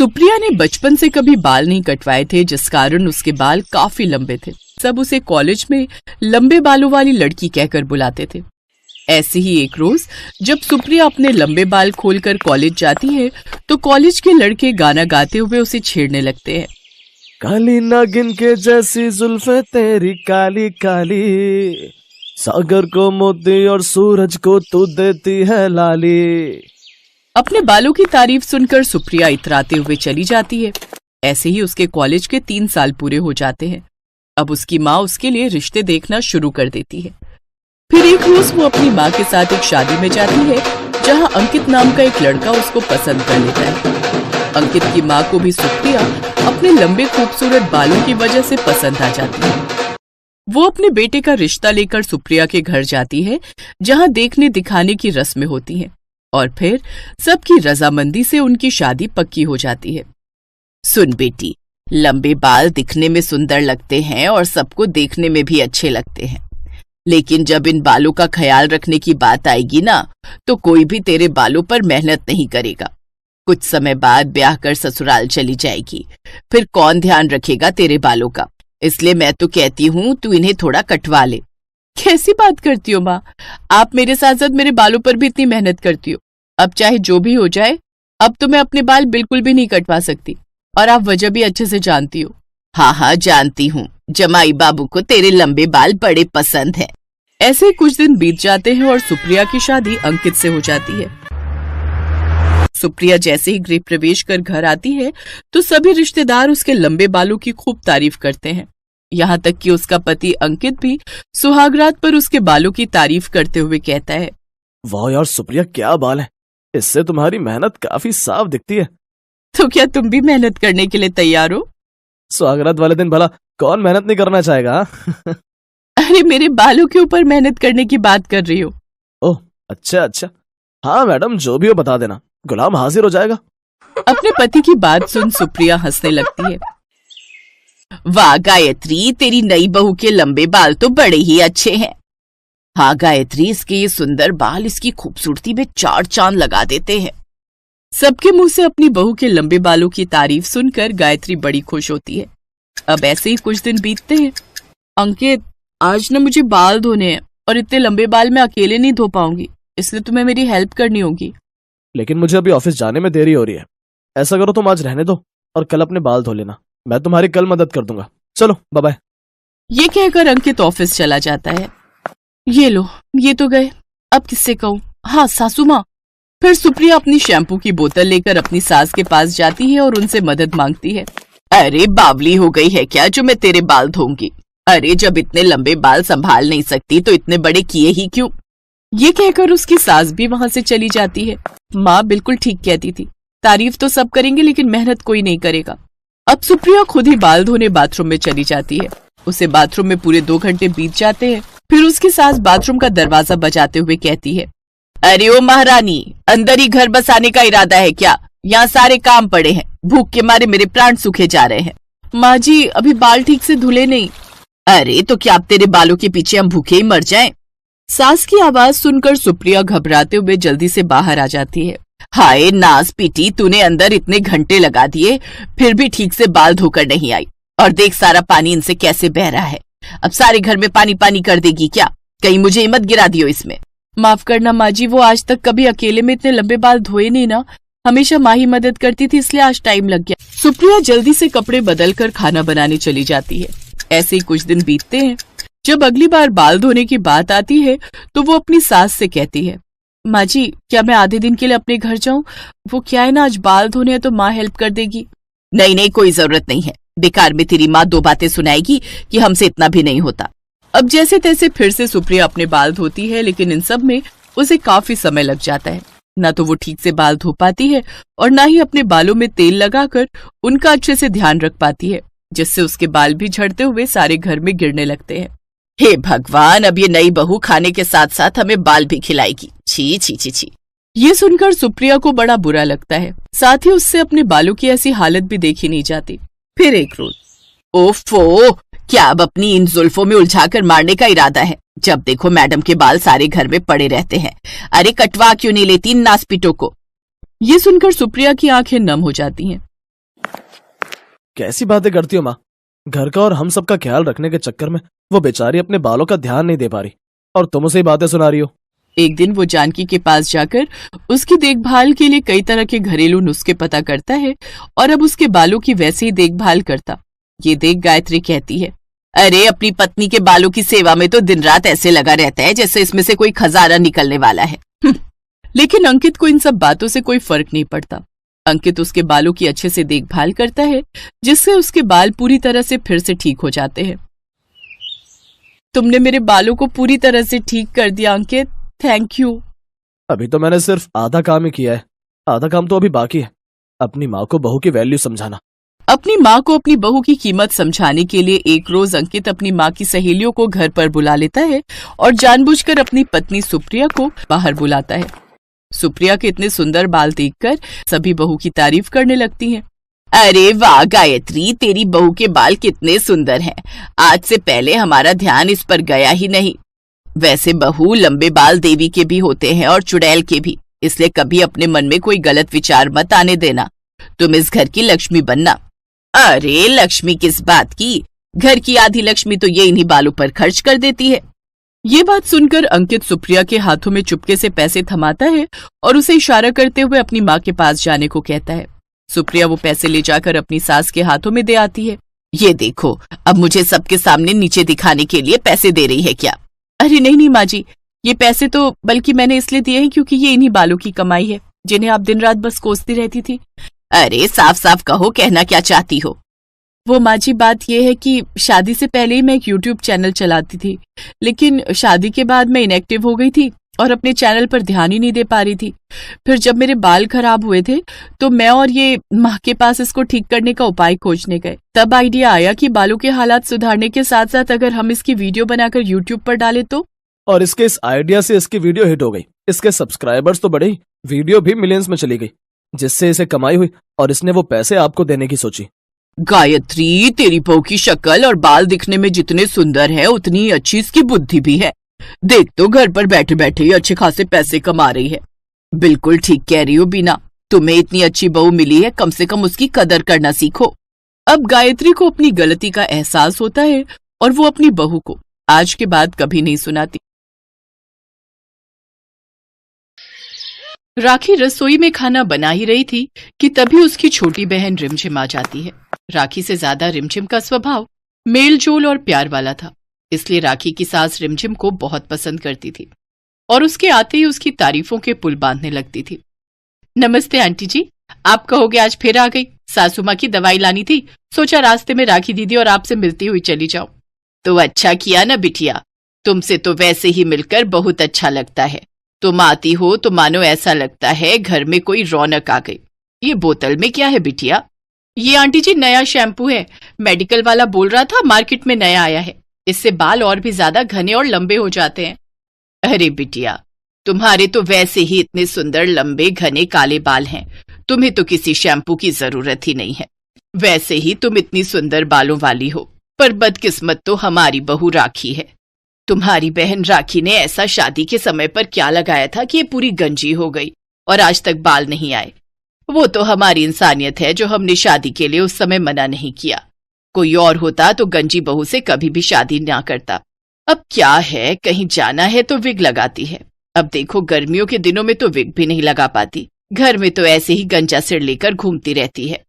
सुप्रिया ने बचपन से कभी बाल नहीं कटवाए थे, जिस कारण उसके बाल काफी लंबे थे। सब उसे कॉलेज में लंबे बालों वाली लड़की कहकर बुलाते थे। ऐसे ही एक रोज जब सुप्रिया अपने लंबे बाल खोलकर कॉलेज जाती है तो कॉलेज के लड़के गाना गाते हुए उसे छेड़ने लगते हैं। काली नागिन के जैसी जुल्फे तेरी काली काली, सागर को मोती और सूरज को तू देती है लाली। अपने बालों की तारीफ सुनकर सुप्रिया इतराते हुए चली जाती है। ऐसे ही उसके कॉलेज के 3 साल पूरे हो जाते हैं। अब उसकी माँ उसके लिए रिश्ते देखना शुरू कर देती है। फिर एक रोज वो अपनी माँ के साथ एक शादी में जाती है, जहाँ अंकित नाम का एक लड़का उसको पसंद कर लेता है। अंकित की माँ को भी सुप्रिया अपने लंबे खूबसूरत बालों की वजह से पसंद आ जाती है। वो अपने बेटे का रिश्ता लेकर सुप्रिया के घर जाती है, जहाँ देखने दिखाने की रस्में होती हैं और फिर सबकी रजामंदी से उनकी शादी पक्की हो जाती है। सुन बेटी, लंबे बाल दिखने में सुंदर लगते हैं और सबको देखने में भी अच्छे लगते हैं, लेकिन जब इन बालों का ख्याल रखने की बात आएगी ना, तो कोई भी तेरे बालों पर मेहनत नहीं करेगा। कुछ समय बाद ब्याह कर ससुराल चली जाएगी, फिर कौन ध्यान रखेगा तेरे बालों का? इसलिए मैं तो कहती हूँ तू इन्हें थोड़ा कटवा ले। कैसी बात करती हो माँ? आप मेरे साथ साथ मेरे बालों पर भी इतनी मेहनत करती हो। अब चाहे जो भी हो जाए, अब तो मैं अपने बाल बिल्कुल भी नहीं कटवा सकती, और आप वजह भी अच्छे से जानती हो। हाँ, जानती हूँ। जमाई बाबू को तेरे लंबे बाल बड़े पसंद हैं। ऐसे कुछ दिन बीत जाते हैं और सुप्रिया की शादी अंकित से हो जाती है। सुप्रिया जैसे ही गृह प्रवेश कर घर आती है तो सभी रिश्तेदार उसके लंबे बालों की खूब तारीफ करते हैं। यहाँ तक कि उसका पति अंकित भी सुहागरात पर उसके बालों की तारीफ करते हुए कहता है, वाह यार सुप्रिया, क्या बाल है, इससे तुम्हारी मेहनत काफी साफ दिखती है। तो क्या तुम भी मेहनत करने के लिए तैयार हो? सुहागरात वाले दिन भला कौन मेहनत नहीं करना चाहेगा? अरे मेरे बालों के ऊपर मेहनत करने की बात कर रही हो? ओह अच्छा। हाँ मैडम, जो भी हो बता देना, गुलाम हाजिर हो जाएगा। अपने पति की बात सुन सुप्रिया हंसने लगती है। वाह गायत्री, तेरी नई बहू के लंबे बाल तो बड़े ही अच्छे हैं। हाँ गायत्री, इसके ये सुंदर बाल इसकी खूबसूरती में 4 चांद लगा देते हैं। सबके मुंह से अपनी बहू के लंबे बालों की तारीफ सुनकर गायत्री बड़ी खुश होती है। अब ऐसे ही कुछ दिन बीतते हैं। अंकित, आज ना मुझे बाल धोने हैं और इतने लंबे बाल मैं अकेले नहीं धो पाऊंगी, इसलिए तुम्हें मेरी हेल्प करनी होगी। लेकिन मुझे अभी ऑफिस जाने में देरी हो रही है। ऐसा करो, तुम आज रहने दो और कल अपने बाल धो लेना, मैं तुम्हारी कल मदद कर दूंगा। चलो बाय बाय। ये कहकर अंकित ऑफिस चला जाता है। ये लो, ये तो गए, अब किससे कहूँ? हाँ, सासू माँ। फिर सुप्रिया अपनी शैम्पू की बोतल लेकर अपनी सास के पास जाती है और उनसे मदद मांगती है। अरे बावली हो गई है क्या जो मैं तेरे बाल धोऊंगी? अरे जब इतने लंबे बाल संभाल नहीं सकती तो इतने बड़े किए ही क्यों? ये कहकर उसकी सास भी वहां से चली जाती है। माँ बिल्कुल ठीक कहती थी, तारीफ तो सब करेंगे लेकिन मेहनत कोई नहीं करेगा। अब सुप्रिया खुद ही बाल धोने बाथरूम में चली जाती है। उसे बाथरूम में पूरे 2 घंटे बीत जाते हैं। फिर उसकी सास बाथरूम का दरवाजा बजाते हुए कहती है, अरे ओ महारानी, अंदर ही घर बसाने का इरादा है क्या? यहाँ सारे काम पड़े हैं, भूख के मारे मेरे प्राण सूखे जा रहे हैं। माँ जी, अभी बाल ठीक से धुले नहीं। अरे तो क्या अब तेरे बालों के पीछे हम भूखे ही मर जाएं? सास की आवाज सुनकर सुप्रिया घबराते हुए जल्दी से बाहर आ जाती है। हाय नास पीटी, तूने अंदर इतने घंटे लगा दिए, फिर भी ठीक से बाल धोकर नहीं आई, और देख सारा पानी इनसे कैसे बह रहा है। अब सारे घर में पानी पानी कर देगी क्या? कहीं मुझे ही मत गिरा दियो इसमें। माफ करना माँ जी, वो आज तक कभी अकेले में इतने लंबे बाल धोए नहीं ना, हमेशा माँ ही मदद करती थी, इसलिए आज टाइम लग गया। सुप्रिया जल्दी से कपड़े बदलकर खाना बनाने चली जाती है। ऐसे ही कुछ दिन बीतते हैं। जब अगली बार बाल धोने की बात आती है तो वो अपनी सास से कहती है, माँ जी, क्या मैं आधे दिन के लिए अपने घर जाऊं? वो क्या है ना, आज बाल धोने हैं तो माँ हेल्प कर देगी। नहीं, कोई जरूरत नहीं है। बेकार में तेरी माँ 2 बातें सुनाएगी कि हमसे इतना भी नहीं होता। अब जैसे तैसे फिर से सुप्रिया अपने बाल धोती है, लेकिन इन सब में उसे काफी समय लग जाता है। न तो वो ठीक से बाल धो पाती है और न ही अपने बालों में तेल लगाकर उनका अच्छे से ध्यान रख पाती है, जिससे उसके बाल भी झड़ते हुए सारे घर में गिरने लगते हैं। हे भगवान, अब ये नई बहू खाने के साथ साथ हमें बाल भी खिलाएगी। छी छी छी छी। ये सुनकर सुप्रिया को बड़ा बुरा लगता है। साथ ही उससे अपने बालों की ऐसी हालत भी देखी नहीं जाती। फिर एक रोज, ओफो, क्या अब अपनी इन जुल्फों में उलझाकर मारने का इरादा है? जब देखो मैडम के बाल सारे घर में पड़े रहते हैं। अरे कटवा क्यों नहीं लेती इन नासपीटों को? ये सुनकर सुप्रिया की आंखें नम हो जाती हैं। कैसी बातें करती हो माँ। घर का और हम सब का ख्याल रखने के चक्कर में वो बेचारी अपने बालों का ध्यान नहीं दे पा रही और तुम उसे ही बातें सुना रही हो। एक दिन वो जानकी के पास जाकर उसकी देखभाल के लिए कई तरह के घरेलू नुस्खे पता करता है और अब उसके बालों की वैसे ही देखभाल करता। ये देख गायत्री कहती है, अरे अपनी पत्नी के बालों की सेवा में तो दिन रात ऐसे लगा रहता है जैसे इसमें से कोई खजाना निकलने वाला है। लेकिन अंकित को इन सब बातों से कोई फर्क नहीं पड़ता। अंकित उसके बालों की अच्छे से देखभाल करता है जिससे उसके बाल पूरी तरह से फिर से ठीक हो जाते हैं। तुमने मेरे बालों को पूरी तरह से ठीक कर दिया अंकित, थैंक यू। अभी तो मैंने सिर्फ आधा काम ही किया है, आधा काम तो अभी बाकी है। अपनी माँ को बहू की वैल्यू समझाना। अपनी माँ को अपनी बहू की कीमत समझाने के लिए एक रोज अंकित अपनी माँ की सहेलियों को घर पर बुला लेता है और जानबूझकर अपनी पत्नी सुप्रिया को बाहर बुलाता है। सुप्रिया के इतने सुंदर बाल देखकर सभी बहू की तारीफ करने लगती हैं। अरे वाह गायत्री, तेरी बहू के बाल कितने सुंदर हैं। आज से पहले हमारा ध्यान इस पर गया ही नहीं। वैसे बहू, लंबे बाल देवी के भी होते हैं और चुड़ैल के भी, इसलिए कभी अपने मन में कोई गलत विचार मत आने देना। तुम इस घर की लक्ष्मी बनना। अरे लक्ष्मी किस बात की, घर की आधी लक्ष्मी तो ये इन्हीं बालों पर खर्च कर देती है। ये बात सुनकर अंकित सुप्रिया के हाथों में चुपके से पैसे थमाता है और उसे इशारा करते हुए अपनी माँ के पास जाने को कहता है। सुप्रिया वो पैसे ले जाकर अपनी सास के हाथों में दे आती है। ये देखो, अब मुझे सबके सामने नीचे दिखाने के लिए पैसे दे रही है क्या? अरे नहीं माँ जी, ये पैसे तो बल्कि मैंने इसलिए दिए हैं क्योंकि ये इन्हीं बालों की कमाई है जिन्हें आप दिन रात बस कोसती रहती थी। अरे साफ साफ कहो, कहना क्या चाहती हो? वो माँ जी, बात यह है कि शादी से पहले ही मैं एक यूट्यूब चैनल चलाती थी, लेकिन शादी के बाद मैं इनएक्टिव हो गई थी और अपने चैनल पर ध्यान ही नहीं दे पा रही थी। फिर जब मेरे बाल खराब हुए थे तो मैं और ये माँ के पास इसको ठीक करने का उपाय खोजने गए। तब आइडिया आया कि बालों के हालात सुधारने के साथ साथ अगर हम इसकी वीडियो बनाकर यूट्यूब पर डालें तो। और इसके इस आइडिया से इसकी वीडियो हिट हो गई, इसके सब्सक्राइबर्स तो बढ़े ही, वीडियो भी मिलियंस में चली गई, जिससे इसे कमाई हुई और इसने वो पैसे आपको देने की सोची। गायत्री, तेरी बहू की शक्ल और बाल दिखने में जितने सुंदर है उतनी अच्छी इसकी बुद्धि भी है। देख तो, घर पर बैठे बैठे ही अच्छे खासे पैसे कमा रही है। बिल्कुल ठीक कह रही हो बीना, तुम्हें इतनी अच्छी बहू मिली है, कम से कम उसकी कदर करना सीखो। अब गायत्री को अपनी गलती का एहसास होता है और वो अपनी बहू को आज के बाद कभी नहीं सुनाती। राखी रसोई में खाना बना ही रही थी कि तभी उसकी छोटी बहन रिमझिम आ जाती है। राखी से ज्यादा रिमझिम का स्वभाव मेलजोल और प्यार वाला था, इसलिए राखी की सास रिमझिम को बहुत पसंद करती थी और उसके आते ही उसकी तारीफों के पुल बांधने लगती थी। नमस्ते आंटी जी, आप कहोगे आज फिर आ गई। सासू माँ की दवाई लानी थी, सोचा रास्ते में राखी दीदी और आपसे मिलती हुई चली जाऊं। तो अच्छा किया ना बिटिया, तुमसे तो वैसे ही मिलकर बहुत अच्छा लगता है। तुम आती हो तो मानो ऐसा लगता है घर में कोई रौनक आ गई। ये बोतल में क्या है बिटिया? ये आंटी जी नया शैम्पू है, मेडिकल वाला बोल रहा था मार्केट में नया आया है, इससे बाल और भी ज्यादा घने और लंबे हो जाते हैं। अरे बिटिया, तुम्हारे तो वैसे ही इतने सुंदर लंबे घने काले बाल हैं, तुम्हें तो किसी शैम्पू की जरूरत ही नहीं है। वैसे ही तुम इतनी सुंदर बालों वाली हो, पर बदकिस्मत तो हमारी बहू राखी है। तुम्हारी बहन राखी ने ऐसा शादी के समय पर क्या लगाया था कि ये पूरी गंजी हो गई और आज तक बाल नहीं आए। वो तो हमारी इंसानियत है जो हमने शादी के लिए उस समय मना नहीं किया। कोई और होता तो गंजी बहू से कभी भी शादी ना करता। अब क्या है, कहीं जाना है तो विग लगाती है। अब देखो गर्मियों के दिनों में तो विग भी नहीं लगा पाती, घर में तो ऐसे ही गंजा सिर लेकर घूमती रहती है।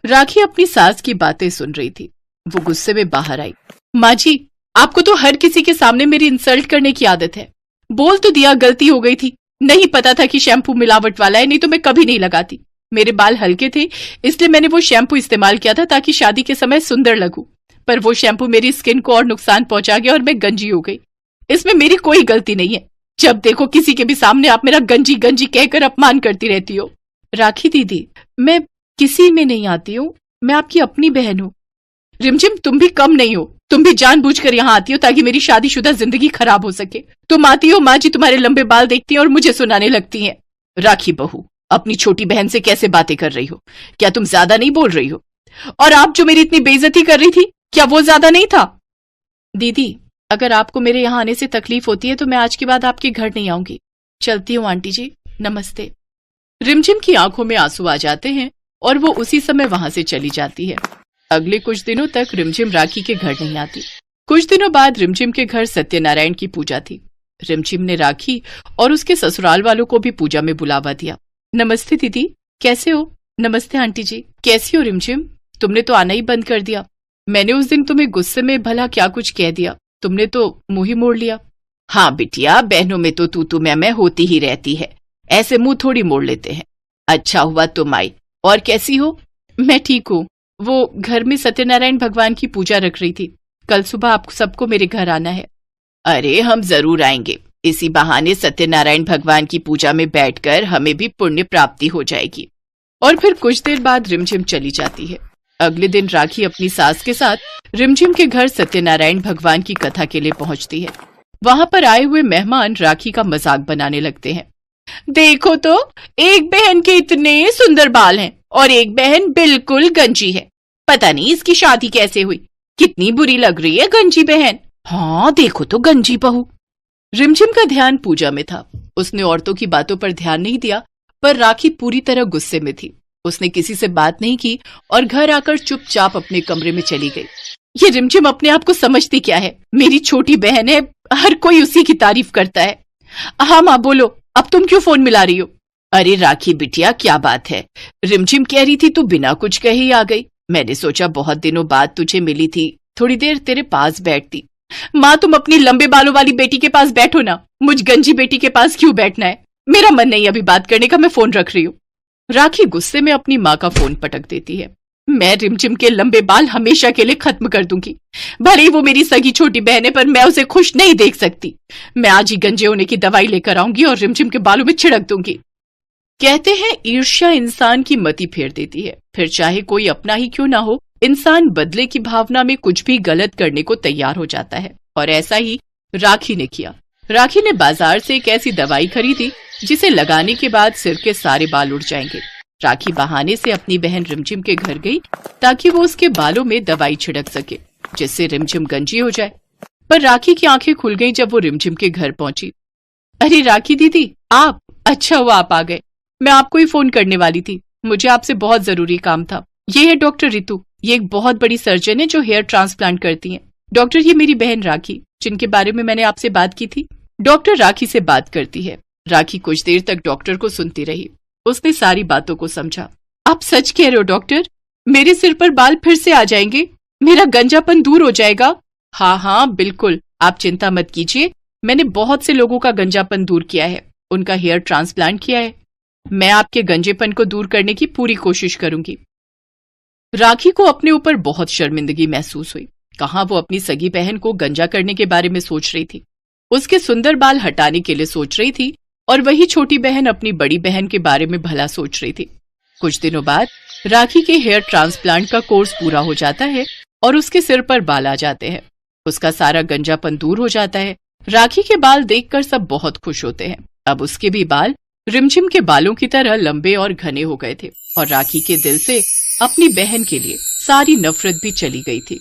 राखी अपनी सास की बातें सुन रही थी, वो गुस्से में बाहर आई। माँ जी, आपको तो हर किसी के सामने मेरी इंसल्ट करने की आदत है। बोल तो दिया गलती हो गई थी, नहीं पता था कि शैम्पू मिलावट वाला है, नहीं तो मैं कभी नहीं लगाती। मेरे बाल हल्के थे इसलिए मैंने वो शैम्पू इस्तेमाल किया था ताकि शादी के समय सुंदर लगूं, पर वो शैम्पू मेरी स्किन को और नुकसान पहुंचा गया और मैं गंजी हो गई। इसमें मेरी कोई गलती नहीं है। जब देखो किसी के भी सामने आप मेरा गंजी गंजी कहकर अपमान करती रहती हो। राखी दीदी, मैं किसी में नहीं आती हूँ, मैं आपकी अपनी बहन हूँ। रिमझिम, तुम भी कम नहीं हो, तुम भी जानबूझकर यहाँ आती हो ताकि मेरी शादीशुदा जिंदगी खराब हो सके। तुम आती हो, माँ जी तुम्हारे लंबे बाल देखती हैं और मुझे सुनाने लगती हैं। राखी बहू, अपनी छोटी बहन से कैसे बातें कर रही हो? क्या तुम ज्यादा नहीं बोल रही हो? और आप जो मेरी इतनी बेइज्जती कर रही थी, क्या वो ज्यादा नहीं था? दीदी, अगर आपको मेरे यहाँ आने से तकलीफ होती है तो मैं आज के बाद आपके घर नहीं आऊंगी। चलती हूँ आंटी जी, नमस्ते। रिमझिम की आंखों में आंसू आ जाते हैं और वो उसी समय वहां से चली जाती है। अगले कुछ दिनों तक रिमझिम राखी के घर नहीं आती। कुछ दिनों बाद रिमझिम के घर सत्यनारायण की पूजा थी। रिमझिम ने राखी और उसके ससुराल वालों को भी पूजा में बुलावा दिया। नमस्ते दीदी, कैसे हो? नमस्ते आंटी जी, कैसी हो रिमझिम? तुमने तो आना ही बंद कर दिया। मैंने उस दिन तुम्हें गुस्से में भला क्या कुछ कह दिया, तुमने तो मुंह ही मोड़ लिया। हाँ बिटिया, बहनों में तो तू मैं होती ही रहती है, ऐसे मुंह थोड़ी मोड़ लेते हैं। अच्छा हुआ तुम आई। और कैसी हो? मैं ठीक हूँ। वो घर में सत्यनारायण भगवान की पूजा रख रही थी। कल सुबह आप सबको मेरे घर आना है। अरे हम जरूर आएंगे। इसी बहाने सत्यनारायण भगवान की पूजा में बैठकर हमें भी पुण्य प्राप्ति हो जाएगी। और फिर कुछ देर बाद रिमझिम चली जाती है। अगले दिन राखी अपनी सास के साथ रिमझिम के घर सत्यनारायण भगवान की कथा के लिए पहुंचती है। वहां पर आए हुए मेहमान राखी का मजाक बनाने लगते हैं। देखो तो, एक बहन के इतने सुंदर बाल हैं और एक बहन बिल्कुल गंजी है। पता नहीं इसकी शादी कैसे हुई, कितनी बुरी लग रही है गंजी बहन। हाँ देखो तो, गंजी बहू। रिमझिम का ध्यान पूजा में था। उसने औरतों की बातों पर ध्यान नहीं दिया, पर राखी पूरी तरह गुस्से में थी। उसने किसी से बात नहीं की और घर आकर चुपचाप अपने कमरे में चली गई। ये रिमझिम अपने आप को समझती क्या है? मेरी छोटी बहन है, हर कोई उसी की तारीफ करता है। हाँ माँ बोलो, अब तुम क्यों फोन मिला रही हो? अरे राखी बिटिया, क्या बात है? रिमझिम कह रही थी तू बिना कुछ कहे ही आ गई। मैंने सोचा बहुत दिनों बाद तुझे मिली थी, थोड़ी देर तेरे पास बैठती। माँ तुम अपनी लंबे बालों वाली बेटी के पास बैठो ना, मुझ गंजी बेटी के पास क्यों बैठना है? मेरा मन नहीं अभी बात करने का, मैं फोन रख रही हूँ। राखी गुस्से में अपनी माँ का फोन पटक देती है। मैं रिमझिम के लंबे बाल हमेशा के लिए खत्म कर दूंगी। भले ही वो मेरी सगी छोटी बहन है, पर मैं उसे खुश नहीं देख सकती। मैं आज ही गंजे होने की दवाई लेकर आऊंगी और रिमझिम के बालों में छिड़क दूंगी। कहते हैं ईर्ष्या इंसान की मति फेर देती है। फिर चाहे कोई अपना ही क्यों ना हो, इंसान बदले की भावना में कुछ भी गलत करने को तैयार हो जाता है। और ऐसा ही राखी ने किया। राखी ने बाजार से एक ऐसी दवाई खरीदी जिसे लगाने के बाद सिर के सारे बाल उड़ जाएंगे। राखी बहाने से अपनी बहन रिमझिम के घर गई ताकि वो उसके बालों में दवाई छिड़क सके, जिससे रिमझिम गंजी हो जाए। पर राखी की आंखें खुल गईं जब वो रिमझिम के घर पहुंची। अरे राखी दीदी, आप? अच्छा हुआ आप आ गए, मैं आपको ही फोन करने वाली थी। मुझे आपसे बहुत जरूरी काम था। ये है डॉक्टर रितु, ये एक बहुत बड़ी सर्जन है जो हेयर ट्रांसप्लांट करती हैं। डॉक्टर, ये मेरी बहन राखी, जिनके बारे में मैंने आपसे बात की थी। डॉक्टर राखी से बात करती है। राखी कुछ देर तक डॉक्टर को सुनती रही। उसने सारी बातों को समझा। आप सच कह रहे हो डॉक्टर? मेरे सिर पर बाल फिर से आ जाएंगे, मेरा गंजापन दूर हो जाएगा? हाँ हाँ बिल्कुल, आप चिंता मत कीजिए। मैंने बहुत से लोगों का गंजापन दूर किया है, उनका हेयर ट्रांसप्लांट किया है। मैं आपके गंजेपन को दूर करने की पूरी कोशिश करूंगी। राखी को अपने ऊपर बहुत शर्मिंदगी महसूस हुई। कहाँ वो अपनी सगी बहन को गंजा करने के बारे में सोच रही थी, उसके सुंदर बाल हटाने के लिए सोच रही थी, और वही छोटी बहन अपनी बड़ी बहन के बारे में भला सोच रही थी। कुछ दिनों बाद राखी के हेयर ट्रांसप्लांट का कोर्स पूरा हो जाता है और उसके सिर पर बाल आ जाते हैं। उसका सारा गंजापन दूर हो जाता है। राखी के बाल देखकर सब बहुत खुश होते हैं। अब उसके भी बाल रिमझिम के बालों की तरह लंबे और घने हो गए थे और राखी के दिल से अपनी बहन के लिए सारी नफरत भी चली गई थी।